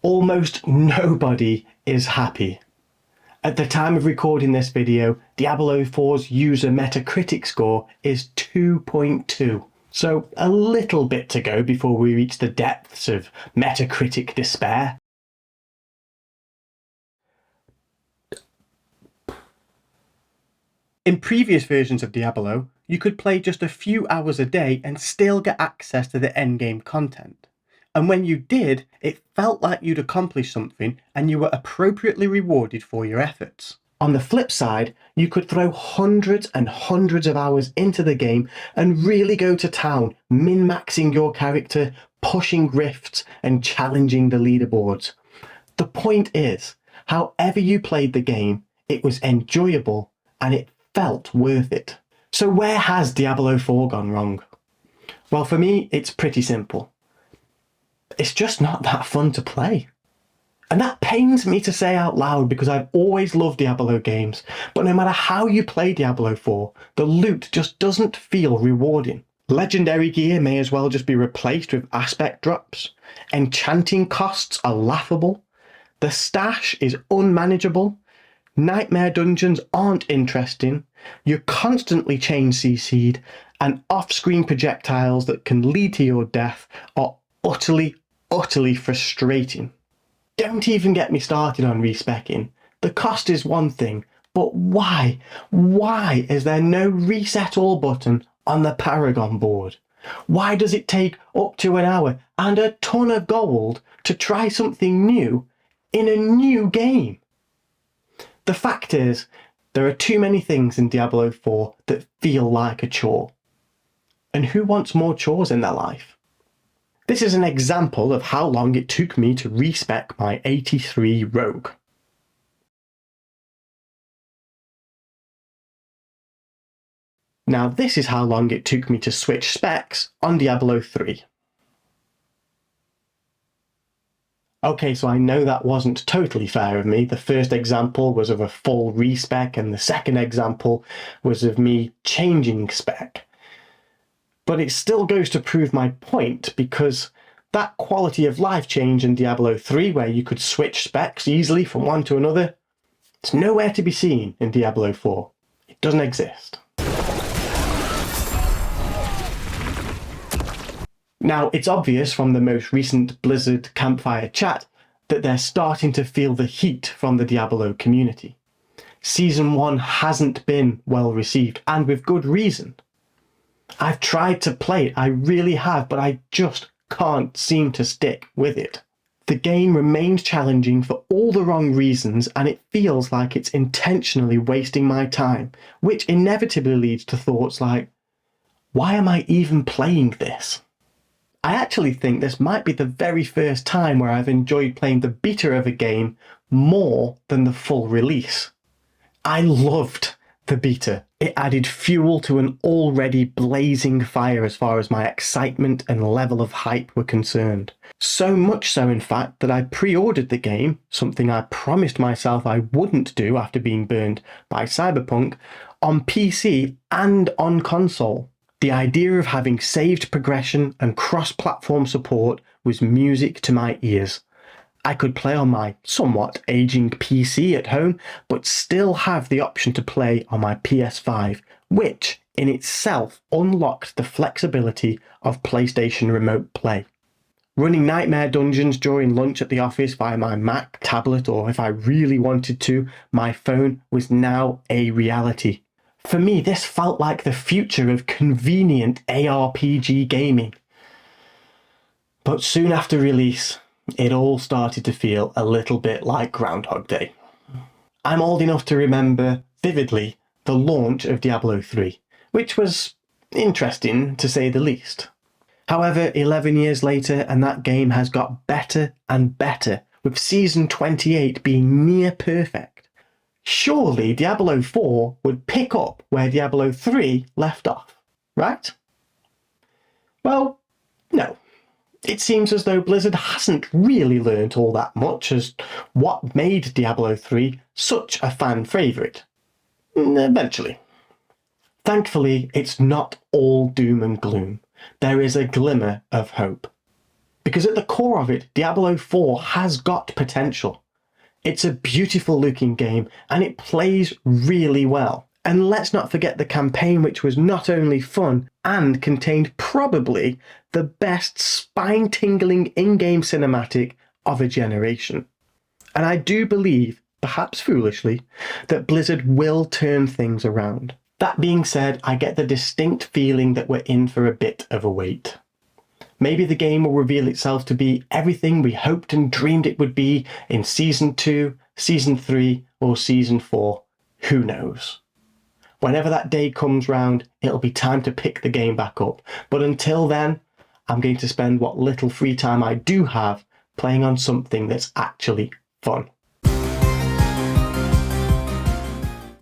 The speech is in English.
almost nobody is happy. At the time of recording this video, Diablo 4's user Meta Critic score is 2.2. So a little bit to go before we reach the depths of Meta Critic despair. In previous versions of Diablo, you could play just a few hours a day and still get access to the endgame content. And when you did, it felt like you'd accomplished something and you were appropriately rewarded for your efforts. On the flip side, you could throw hundreds and hundreds of hours into the game and really go to town, min-maxing your character, pushing rifts and challenging the leaderboards. The point is, however you played the game, it was enjoyable and it felt worth it. So where has Diablo 4 gone wrong? Well, for me, it's pretty simple. It's just not that fun to play. And that pains me to say out loud because I've always loved Diablo games, but no matter how you play Diablo 4, the loot just doesn't feel rewarding. Legendary gear may as well just be replaced with aspect drops. Enchanting costs are laughable. The stash is unmanageable. Nightmare dungeons aren't interesting. You're constantly chain CC'd, and off-screen projectiles that can lead to your death are utterly frustrating. Don't even get me started on respeccing. The cost is one thing, but why? Why is there no reset all button on the Paragon board? Why does it take up to an hour and a ton of gold to try something new in a new game? The fact is, there are too many things in Diablo 4 that feel like a chore. And who wants more chores in their life? This is an example of how long it took me to respec my 83 Rogue. Now this is how long it took me to switch specs on Diablo 3. Okay, so I know that wasn't totally fair of me. The first example was of a full respec and the second example was of me changing spec. But it still goes to prove my point, because that quality of life change in Diablo 3 where you could switch specs easily from one to another, it's nowhere to be seen in Diablo 4. It doesn't exist. Now, it's obvious from the most recent Blizzard Campfire chat that they're starting to feel the heat from the Diablo community. Season 1 hasn't been well received, and with good reason. I've tried to play it, I really have, but I just can't seem to stick with it. The game remains challenging for all the wrong reasons, and it feels like it's intentionally wasting my time, which inevitably leads to thoughts like, why am I even playing this? I actually think this might be the very first time where I've enjoyed playing the beta of a game more than the full release. I loved the beta. It added fuel to an already blazing fire as far as my excitement and level of hype were concerned. So much so, in fact, that I pre-ordered the game, something I promised myself I wouldn't do after being burned by Cyberpunk, on PC and on console. The idea of having saved progression and cross-platform support was music to my ears. I could play on my somewhat aging PC at home, but still have the option to play on my PS5, which in itself unlocked the flexibility of PlayStation Remote Play. Running Nightmare Dungeons during lunch at the office via my Mac, tablet, or if I really wanted to, my phone was now a reality. For me, this felt like the future of convenient ARPG gaming. But soon after release, it all started to feel a little bit like Groundhog Day. I'm old enough to remember vividly the launch of Diablo 3, which was interesting to say the least. However, 11 years later, and that game has got better and better, with Season 28 being near perfect. Surely Diablo 4 would pick up where Diablo 3 left off, right? Well, no. It seems as though Blizzard hasn't really learnt all that much as what made Diablo 3 such a fan favourite. Eventually. Thankfully, it's not all doom and gloom. There is a glimmer of hope. Because at the core of it, Diablo 4 has got potential. It's a beautiful looking game and it plays really well. And let's not forget the campaign, which was not only fun and contained probably the best spine-tingling in-game cinematic of a generation. And I do believe, perhaps foolishly, that Blizzard will turn things around. That being said, I get the distinct feeling that we're in for a bit of a wait. Maybe the game will reveal itself to be everything we hoped and dreamed it would be in Season 2, Season 3, or Season 4. Who knows? Whenever that day comes round, it'll be time to pick the game back up. But until then, I'm going to spend what little free time I do have playing on something that's actually fun.